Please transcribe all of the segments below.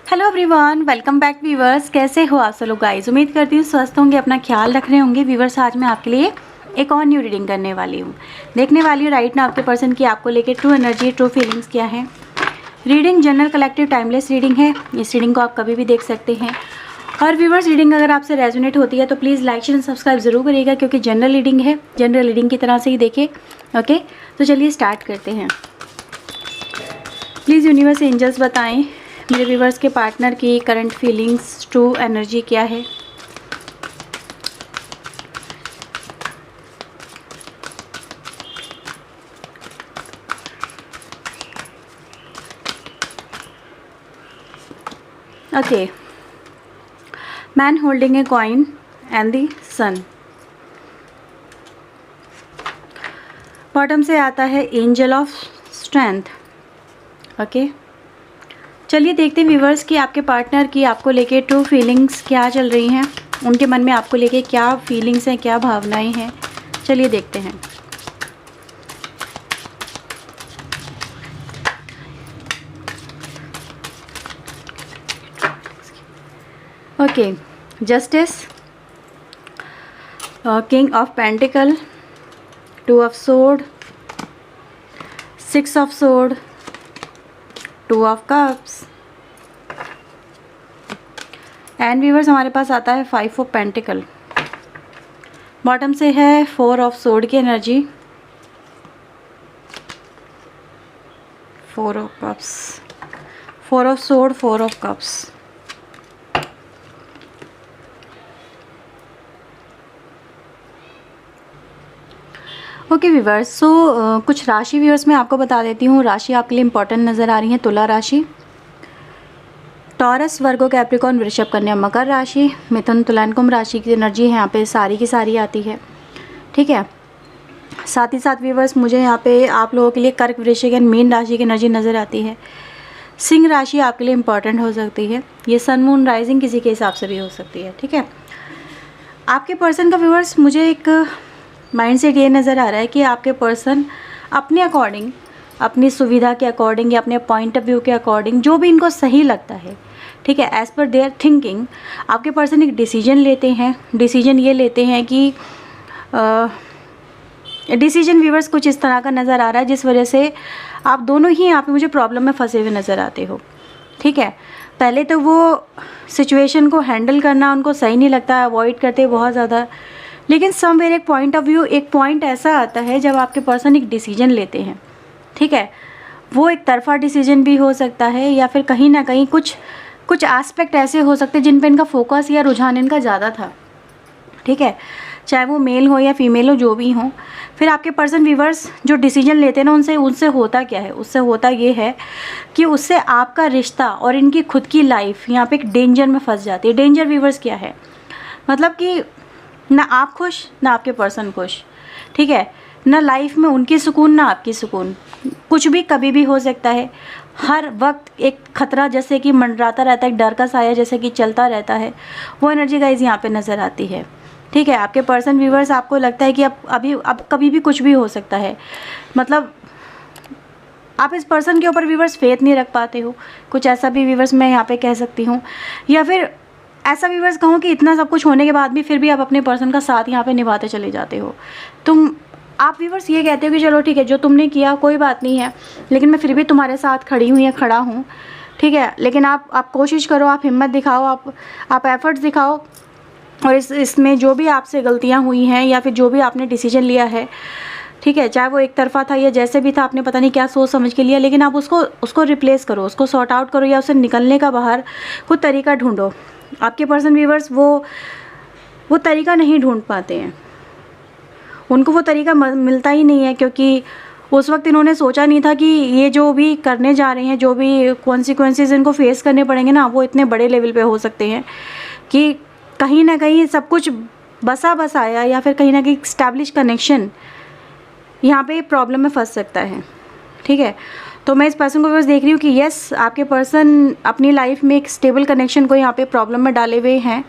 Hello everyone, welcome back viewers. कैसे हो आप सब लोग गाइस? उम्मीद करती हूँ स्वस्थ होंगे, अपना ख्याल रख रहे होंगे। व्यूवर्स, आज मैं आपके लिए एक और न्यू रीडिंग करने वाली हूँ। देखने वाली हूँ राइट ना आपके पर्सन की आपको लेके ट्रू एनर्जी, ट्रू फीलिंग्स क्या है। Reading general collective timeless reading है। इस रीडिंग को आप कभी भी देख सकते हैं। और व्यूवर्स, रीडिंग अगर आपसे रेजोनेट होती है तो प्लीज़ लाइक शेयर सब्सक्राइब जरूर करिएगा, क्योंकि जनरल रीडिंग है, जनरल रीडिंग की तरह से ही देखिए। ओके, तो चलिए स्टार्ट करते हैं। प्लीज़ यूनिवर्स एंजल्स बताएं मेरे व्यूवर्स के पार्टनर की करंट फीलिंग्स, ट्रू एनर्जी क्या है। Okay, man holding a coin and the sun. Bottom से आता है एंजल ऑफ स्ट्रेंथ। ओके, चलिए देखते हैं व्यूवर्स कि आपके पार्टनर की आपको लेके ट्रू फीलिंग्स क्या चल रही हैं, उनके मन में आपको लेके क्या फीलिंग्स हैं, क्या भावनाएं हैं। चलिए देखते हैं। Okay, justice, king of pentacle, two of sword, six of sword, two of cups and viewers हमारे पास आता है फाइव ऑफ पेंटिकल। बॉटम से है फोर ऑफ सोर्ड की energy, four of cups, four of sword, four of cups. Okay viewers, so कुछ राशि viewers मैं आपको बता देती हूँ। राशि आपके लिए इंपॉर्टेंट नज़र आ रही है। तुला राशि, टॉरस, वर्गो, कैप्रिकॉर्न, वृषभ, कन्या, मकर राशि, मिथुन, तुला, कुंभ राशि की एनर्जी है यहाँ पे सारी की सारी आती है। ठीक है, साथ ही साथ व्यूवर्स मुझे यहाँ पे आप लोगों के लिए कर्क, वृश्चिक एंड मीन राशि की एनर्जी नज़र आती है। सिंह राशि आपके लिए इंपॉर्टेंट हो सकती है। ये सन मून राइजिंग किसी के हिसाब से भी हो सकती है। ठीक है, आपके पर्सन का व्यूवर्स मुझे एक माइंडसेट ये नज़र आ रहा है कि आपके पर्सन अपने अकॉर्डिंग, अपनी सुविधा के अकॉर्डिंग या अपने पॉइंट ऑफ व्यू के अकॉर्डिंग जो भी इनको सही लगता है, ठीक है, एज़ पर देयर थिंकिंग, आपके पर्सन एक डिसीजन लेते हैं। डिसीजन ये लेते हैं कि डिसीजन व्यूवर्स कुछ इस तरह का नज़र आ रहा है जिस वजह से आप दोनों ही यहाँ पे मुझे प्रॉब्लम में फंसे हुए नज़र आते हो। ठीक है, पहले तो वो सिचुएशन को हैंडल करना उनको सही नहीं लगता, अवॉइड करते बहुत ज़्यादा, लेकिन समवेयर एक पॉइंट ऑफ व्यू, एक पॉइंट ऐसा आता है जब आपके पर्सन एक डिसीजन लेते हैं। ठीक है, वो एक तरफा डिसीजन भी हो सकता है या फिर कहीं ना कहीं कुछ एस्पेक्ट ऐसे हो सकते हैं जिन पे इनका फोकस या रुझान इनका ज़्यादा था। ठीक है, चाहे वो मेल हो या फीमेल हो, जो भी हो। फिर आपके पर्सन व्यूवर्स जो डिसीजन लेते हैं ना, उनसे होता क्या है? उससे होता ये है कि उससे आपका रिश्ता और इनकी खुद की लाइफ यहाँ पे एक डेंजर में फंस जाती है। डेंजर व्यूवर्स क्या है? मतलब कि ना आप खुश ना आपके पर्सन खुश। ठीक है, ना लाइफ में उनकी सुकून ना आपकी सुकून। कुछ भी कभी भी हो सकता है। हर वक्त एक खतरा जैसे कि मंडराता रहता है, एक डर का साया जैसे कि चलता रहता है। वो एनर्जी गाइस यहाँ पे नज़र आती है। ठीक है, आपके पर्सन व्यूवर्स आपको लगता है कि अब कभी भी कुछ भी हो सकता है। मतलब आप इस पर्सन के ऊपर व्यूवर्स फेथ नहीं रख पाते हो, कुछ ऐसा भी व्यूवर्स मैं यहाँ पे कह सकती हूँ। या फिर ऐसा व्यूवर्स कहूँ कि इतना सब कुछ होने के बाद भी फिर भी आप अपने पर्सन का साथ यहाँ पे निभाते चले जाते हो। आप व्यूवर्स ये कहते हो कि चलो ठीक है, जो तुमने किया कोई बात नहीं है, लेकिन मैं फिर भी तुम्हारे साथ खड़ी हूँ या खड़ा हूँ। ठीक है, लेकिन आप कोशिश करो, आप हिम्मत दिखाओ, आप एफर्ट्स दिखाओ, और इसमें जो भी आपसे गलतियाँ हुई हैं या फिर जो भी आपने डिसीजन लिया है, ठीक है, चाहे वो एक तरफा था या जैसे भी था, आपने पता नहीं क्या सोच समझ के लिया, लेकिन आप उसको रिप्लेस करो, उसको सॉर्ट आउट करो या उससे निकलने का बाहर कुछ तरीका ढूंढो। आपके पर्सन व्यूवर्स वो तरीका नहीं ढूंढ पाते हैं, उनको वो तरीका मिलता ही नहीं है, क्योंकि उस वक्त इन्होंने सोचा नहीं था कि ये जो भी करने जा रहे हैं, जो भी कॉन्सिक्वेंसेस इनको फेस करने पड़ेंगे ना, वो इतने बड़े लेवल पे हो सकते हैं कि कहीं ना कहीं सब कुछ बसा बसाया या फिर कहीं ना कहीं स्टैब्लिश कनेक्शन यहाँ पे प्रॉब्लम में फंस सकता है। ठीक है, तो मैं इस पर्सन को बस देख रही हूँ कि यस, आपके पर्सन अपनी लाइफ में एक स्टेबल कनेक्शन को यहाँ पे प्रॉब्लम में डाले हुए हैं,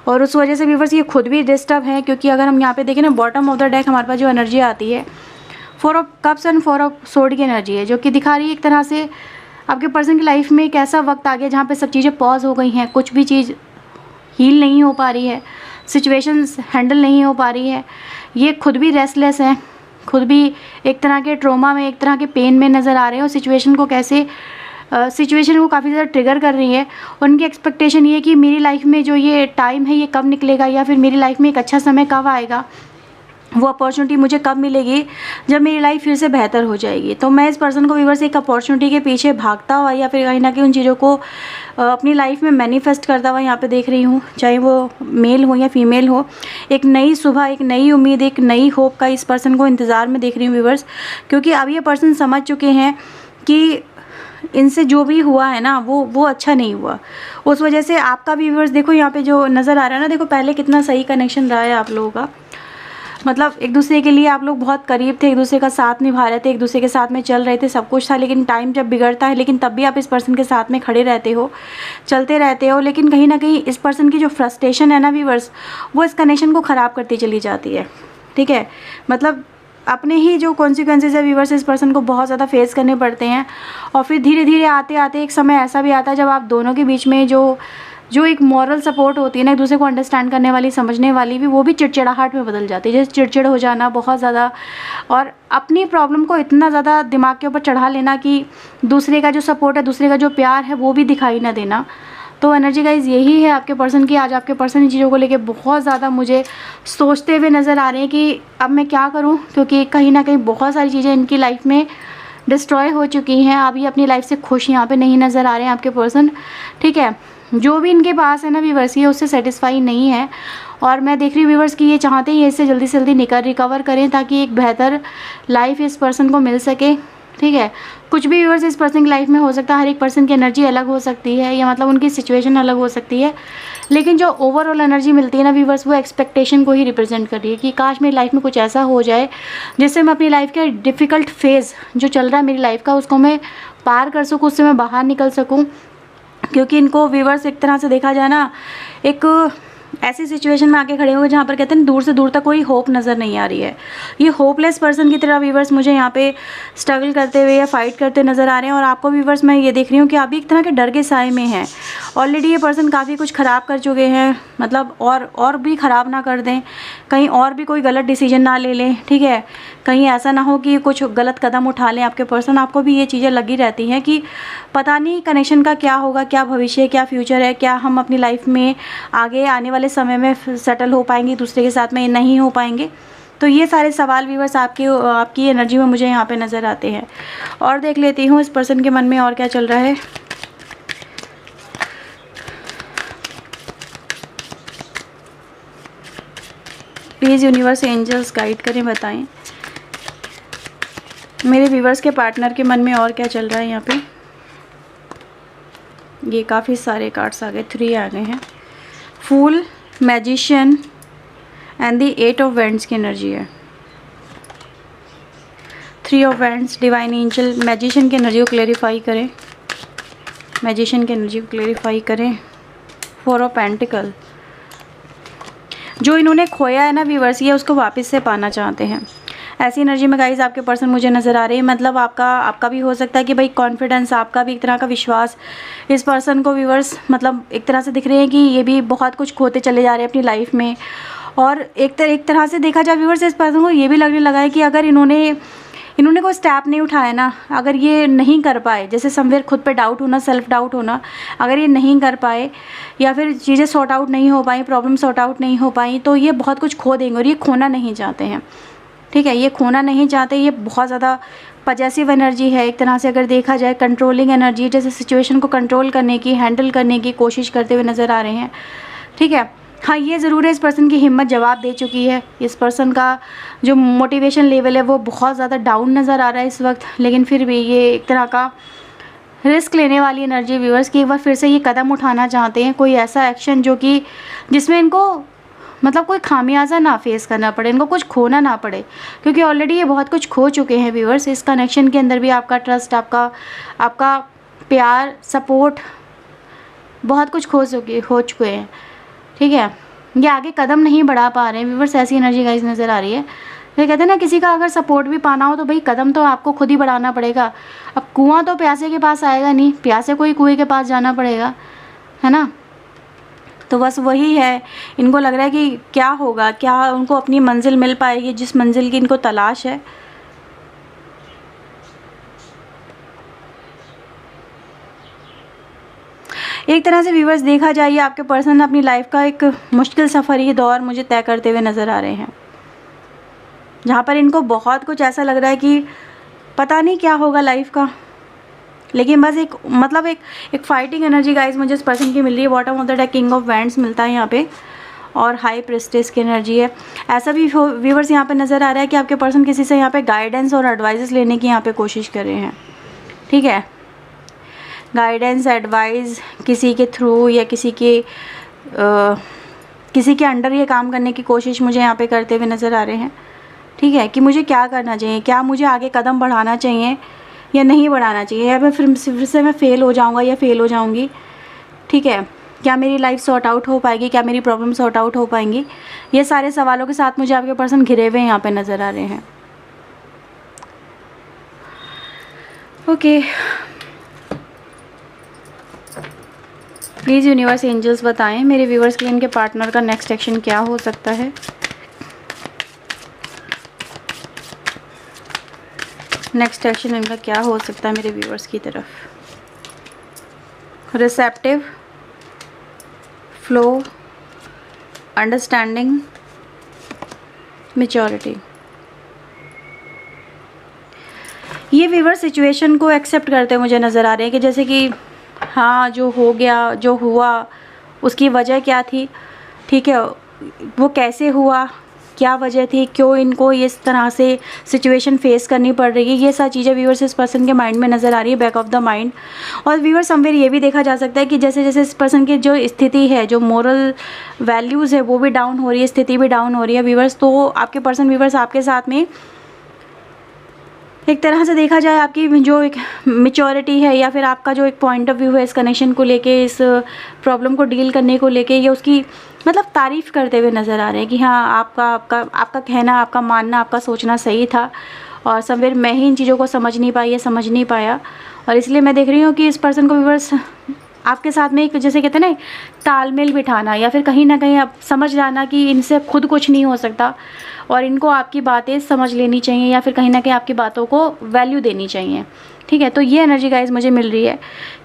और उस वजह से व्यूवर्स ये खुद भी डिस्टर्ब हैं। क्योंकि अगर हम यहाँ पे देखें ना, बॉटम ऑफ द डेक हमारे पास जो एनर्जी आती है, four of cups and four of sword की एनर्जी है, जो कि दिखा रही है एक तरह से आपके पर्सन की लाइफ में एक ऐसा वक्त आ गया जहाँ पे सब चीज़ें पॉज हो गई हैं, कुछ भी चीज़ हील नहीं हो पा रही है, सिचुएशंस हैंडल नहीं हो पा रही है, ये खुद भी रेस्टलेस है, खुद भी एक तरह के ट्रॉमा में, एक तरह के पेन में नज़र आ रहे हैं और सिचुएशन को काफ़ी ज़्यादा ट्रिगर कर रही है। उनकी एक्सपेक्टेशन ये है कि मेरी लाइफ में जो ये टाइम है ये कब निकलेगा, या फिर मेरी लाइफ में एक अच्छा समय कब आएगा, वो अपॉर्चुनिटी मुझे कब मिलेगी जब मेरी लाइफ फिर से बेहतर हो जाएगी। तो मैं इस पर्सन को व्यूअर्स एक अपॉर्चुनिटी के पीछे भागता हुआ या फिर कहीं ना कहीं उन चीज़ों को अपनी लाइफ में मैनिफेस्ट करता हुआ यहाँ पे देख रही हूँ, चाहे वो मेल हो या फीमेल हो। एक नई सुबह, एक नई उम्मीद, एक नई होप का इस पर्सन को इंतज़ार में देख रही हूँ व्यूअर्स, क्योंकि अब ये पर्सन समझ चुके हैं कि इनसे जो भी हुआ है ना वो अच्छा नहीं हुआ। उस वजह से आपका भी व्यूअर्स देखो यहाँ पे जो नज़र आ रहा है ना, देखो पहले कितना सही कनेक्शन रहा है आप लोगों का, मतलब एक दूसरे के लिए आप लोग बहुत करीब थे, एक दूसरे का साथ निभा रहे थे, एक दूसरे के साथ में चल रहे थे, सब कुछ था। लेकिन टाइम जब बिगड़ता है, लेकिन तब भी आप इस पर्सन के साथ में खड़े रहते हो, चलते रहते हो। लेकिन कहीं ना कहीं इस पर्सन की जो फ्रस्ट्रेशन है ना व्यूअर्स, वो इस कनेक्शन को ख़राब करती चली जाती है। ठीक है, मतलब अपने ही जो कॉन्सिक्वेंसेज है व्यूअर्स, इस पर्सन को बहुत ज़्यादा फेस करने पड़ते हैं। और फिर धीरे धीरे आते आते एक समय ऐसा भी आता है जब आप दोनों के बीच में जो एक मॉरल सपोर्ट होती है ना, एक दूसरे को अंडरस्टैंड करने वाली, समझने वाली भी, वो भी चिड़चिड़ाहट में बदल जाती है। जैसे चिड़चिड़ हो जाना बहुत ज़्यादा, और अपनी प्रॉब्लम को इतना ज़्यादा दिमाग के ऊपर चढ़ा लेना कि दूसरे का जो सपोर्ट है, दूसरे का जो प्यार है, वो भी दिखाई ना देना। तो एनर्जी गाइज यही है आपके पर्सन की। आज आपके पर्सन इन चीज़ों को लेके बहुत ज़्यादा मुझे सोचते हुए नज़र आ रहे हैं कि अब मैं क्या करूँ, क्योंकि कहीं ना कहीं बहुत सारी चीज़ें इनकी लाइफ में डिस्ट्रॉय हो चुकी हैं। अभी अपनी लाइफ से खुश यहाँ पे नहीं नज़र आ रहे हैं आपके पर्सन। ठीक है, जो भी इनके पास है ना व्यूअर्स, ये उससे सेटिस्फाई नहीं है। और मैं देख रही हूँ व्यूअर्स कि ये चाहते हैं इससे जल्दी से जल्दी रिकवर करें, ताकि एक बेहतर लाइफ इस पर्सन को मिल सके। ठीक है, कुछ भी व्यूअर्स इस पर्सन की लाइफ में हो सकता है, हर एक पर्सन की एनर्जी अलग हो सकती है, या मतलब उनकी सिचुएशन अलग हो सकती है, लेकिन जो ओवरऑल एनर्जी मिलती है ना व्यूअर्स, वो एक्सपेक्टेशन को ही रिप्रेजेंट कर रही है कि काश मेरी लाइफ में कुछ ऐसा हो जाए जिससे मैं अपनी लाइफ के डिफ़िकल्ट फेज़ जो चल रहा है मेरी लाइफ का, उसको मैं पार कर सकूँ, उससे मैं बाहर निकल सकूँ। क्योंकि इनको व्यूअर्स एक तरह से देखा जाए ना, एक ऐसी सिचुएशन में आके खड़े हुए जहाँ पर कहते हैं दूर से दूर तक कोई होप नज़र नहीं आ रही है। ये होपलेस पर्सन की तरह व्यूअर्स मुझे यहाँ पे स्ट्रगल करते हुए या फाइट करते नज़र आ रहे हैं। और आपको व्यूअर्स मैं ये देख रही हूँ कि अभी एक तरह के डर के साए में है। ऑलरेडी ये पर्सन काफ़ी कुछ ख़राब कर चुके हैं, मतलब और भी ख़राब ना कर दें, कहीं और भी कोई गलत डिसीजन ना ले लें। ठीक है, कहीं ऐसा ना हो कि कुछ गलत कदम उठा लें आपके पर्सन। आपको भी ये चीज़ें लगी रहती हैं कि पता नहीं कनेक्शन का क्या होगा, क्या भविष्य है, क्या फ्यूचर है, क्या हम अपनी लाइफ में आगे आने वाले समय में सेटल हो पाएंगे, दूसरे के साथ में नहीं हो पाएंगे। तो ये सारे सवाल व्यूअर्स आपकी एनर्जी में मुझे यहाँ पे नज़र आते हैं। और देख लेती हूँ इस पर्सन के मन में और क्या चल रहा है। प्लीज़ यूनिवर्स एंजल्स गाइड करें, बताएं मेरे व्यूअर्स के पार्टनर के मन में और क्या चल रहा है। यहाँ पे ये काफ़ी सारे कार्ड्स आ गए, 3 आ गए हैं। Fool, magician and the 8 of wands की एनर्जी है। 3 of wands, divine angel, magician की एनर्जी को क्लेरिफाई करें, मैजिशियन की एनर्जी को क्लेरिफाई करें। 4 ऑफ पेंटिकल, जो इन्होंने खोया है ना व्यूअर्स, ये उसको वापस से पाना चाहते हैं। ऐसी एनर्जी में गाइस आपके पर्सन मुझे नज़र आ रही है। मतलब आपका भी हो सकता है कि भाई कॉन्फिडेंस, आपका भी एक तरह का विश्वास इस पर्सन को व्यूअर्स मतलब एक तरह से दिख रहे हैं कि ये भी बहुत कुछ खोते चले जा रहे हैं अपनी लाइफ में। और एक तरह से देखा जाए व्यूअर्स, इस पर्सन को ये भी लगने लगा है कि अगर इन्होंने कोई स्टेप नहीं उठाया ना, अगर ये नहीं कर पाए, जैसे समवेयर खुद पे डाउट होना, सेल्फ डाउट होना, अगर ये नहीं कर पाए या फिर चीज़ें सॉर्ट आउट नहीं हो पाई, प्रॉब्लम सॉर्ट आउट नहीं हो पाई, तो ये बहुत कुछ खो देंगे और ये खोना नहीं चाहते हैं। ठीक है, ये खोना नहीं चाहते। ये बहुत ज़्यादा पॉजेसिव एनर्जी है एक तरह से, अगर देखा जाए कंट्रोलिंग एनर्जी, जैसे सिचुएशन को कंट्रोल करने की, हैंडल करने की कोशिश करते हुए नज़र आ रहे हैं। ठीक है, हाँ ये ज़रूर है, इस पर्सन की हिम्मत जवाब दे चुकी है। इस पर्सन का जो मोटिवेशन लेवल है वो बहुत ज़्यादा डाउन नज़र आ रहा है इस वक्त, लेकिन फिर भी ये एक तरह का रिस्क लेने वाली एनर्जी व्यूअर्स की एक बार फिर से ये कदम उठाना चाहते हैं, कोई ऐसा एक्शन जो कि जिसमें इनको मतलब कोई खामियाजा ना फेस करना पड़े, इनको कुछ खोना ना पड़े, क्योंकि ऑलरेडी ये बहुत कुछ खो चुके हैं व्यूअर्स। इस कनेक्शन के अंदर भी आपका ट्रस्ट, आपका प्यार, सपोर्ट, बहुत कुछ हो चुके हैं। ठीक है, ये आगे कदम नहीं बढ़ा पा रहे हैं व्यूअर्स, ऐसी एनर्जी गाइस नज़र आ रही है। ये कहते हैं ना, किसी का अगर सपोर्ट भी पाना हो तो भाई कदम तो आपको खुद ही बढ़ाना पड़ेगा। अब कुआं तो प्यासे के पास आएगा नहीं, प्यासे को ही कुएं के पास जाना पड़ेगा, है ना। तो बस वही है, इनको लग रहा है कि क्या होगा, क्या उनको अपनी मंजिल मिल पाएगी जिस मंजिल की इनको तलाश है। एक तरह से व्यूअर्स देखा जाए, आपके पर्सन अपनी लाइफ का एक मुश्किल सफ़री दौर मुझे तय करते हुए नज़र आ रहे हैं, जहाँ पर इनको बहुत कुछ ऐसा लग रहा है कि पता नहीं क्या होगा लाइफ का, लेकिन बस एक मतलब एक फाइटिंग एनर्जी गाइस मुझे इस पर्सन की मिल रही है। Bottom of the deck king of wands मिलता है यहाँ पे, और हाई प्रेस्टेस की एनर्जी है। ऐसा भी व्यूअर्स यहाँ पे नज़र आ रहा है कि आपके पर्सन किसी से यहाँ पे गाइडेंस और एडवाइस लेने की यहाँ पे कोशिश कर रहे हैं, ठीक है। गाइडेंस एडवाइस किसी के थ्रू या किसी के अंडर ये काम करने की कोशिश मुझे यहाँ पे करते हुए नज़र आ रहे हैं, ठीक है। कि मुझे क्या करना चाहिए, क्या मुझे आगे कदम बढ़ाना चाहिए या नहीं बढ़ाना चाहिए, या फिर से मैं फ़ेल हो जाऊँगा या फ़ेल हो जाऊँगी, ठीक है। क्या मेरी लाइफ सॉर्ट आउट हो पाएगी, क्या मेरी प्रॉब्लम सॉर्ट आउट हो पाएंगी, ये सारे सवालों के साथ मुझे आपके पर्सन घिरे हुए यहाँ पे नज़र आ रहे हैं। ओके, प्लीज़ यूनिवर्स एंजल्स बताएं मेरे व्यूवर्स के लिए इनके पार्टनर का नेक्स्ट एक्शन क्या हो सकता है। नेक्स्ट एक्शन इनका क्या हो सकता है मेरे व्यूवर्स की तरफ। Receptive, flow, understanding, maturity. ये व्यूअर सिचुएशन को एक्सेप्ट करते मुझे नज़र आ रहे हैं कि जैसे कि हाँ, जो हो गया, जो हुआ, उसकी वजह क्या थी, ठीक है, वो कैसे हुआ, क्या वजह थी, क्यों इनको इस तरह से सिचुएशन फेस करनी पड़ रही है, ये सारी चीज़ें व्यूअर्स इस पर्सन के माइंड में नज़र आ रही है, बैक ऑफ द माइंड। और व्यूअर्स समवेयर ये भी देखा जा सकता है कि जैसे जैसे इस पर्सन की जो स्थिति है, जो मोरल वैल्यूज़ है, वो भी डाउन हो रही है, स्थिति भी डाउन हो रही है व्यूअर्स। तो आपके पर्सन व्यूअर्स आपके साथ में एक तरह से देखा जाए आपकी जो एक मैच्योरिटी है, या फिर आपका जो एक पॉइंट ऑफ व्यू है इस कनेक्शन को लेके, इस प्रॉब्लम को डील करने को लेके, ये उसकी मतलब तारीफ़ करते हुए नज़र आ रहे हैं कि हाँ, आपका कहना, आपका मानना, आपका सोचना सही था, और समवेयर मैं ही इन चीज़ों को समझ नहीं पाई या समझ नहीं पाया, और इसलिए मैं देख रही हूँ कि इस पर्सन को व्यूअर्स आपके साथ में एक, जैसे कहते हैं ना, तालमेल बिठाना, या फिर कहीं ना कहीं आप समझ जाना कि इनसे खुद कुछ नहीं हो सकता और इनको आपकी बातें समझ लेनी चाहिए, या फिर कहीं ना कहीं आपकी बातों को वैल्यू देनी चाहिए, ठीक है। तो ये एनर्जी गाइस मुझे मिल रही है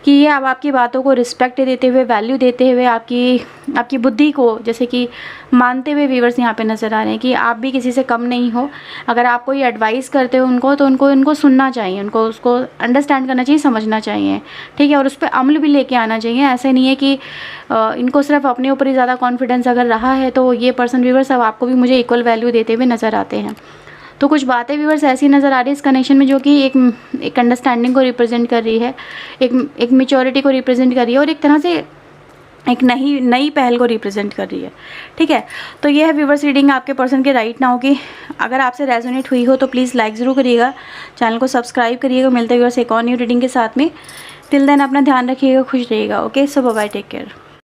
कि ये अब आपकी बातों को रिस्पेक्ट देते हुए, वैल्यू देते हुए, आपकी बुद्धि को जैसे कि मानते हुए व्यूअर्स यहाँ पे नज़र आ रहे हैं कि आप भी किसी से कम नहीं हो। अगर आप कोई एडवाइस करते हो उनको, तो उनको सुनना चाहिए, उनको उसको अंडरस्टैंड करना चाहिए, समझना चाहिए, ठीक है, और उस पर अमल भी लेके आना चाहिए। ऐसे नहीं है कि इनको सिर्फ अपने ऊपर ही ज़्यादा कॉन्फिडेंस अगर रहा है तो ये पर्सन व्यूअर्स अब आपको भी मुझे इक्वल वैल्यू देते हुए नज़र आते हैं। तो कुछ बातें व्यूअर्स ऐसी नज़र आ रही है इस कनेक्शन में जो कि एक अंडरस्टैंडिंग को रिप्रेजेंट कर रही है, एक मैच्योरिटी को रिप्रेजेंट कर रही है, और एक तरह से एक नई पहल को रिप्रेजेंट कर रही है, ठीक है। तो ये है व्यूअर्स रीडिंग आपके पर्सन के राइट नाउ की। अगर आपसे रेजोनेट हुई हो तो प्लीज़ लाइक ज़रूर करिएगा, चैनल को सब्सक्राइब करिएगा। मिलते व्यूअर्स एक और न्यू रीडिंग के साथ में। टिल देन अपना ध्यान रखिएगा, खुश रहिएगा। ओके, सो बाय बाय, टेक केयर।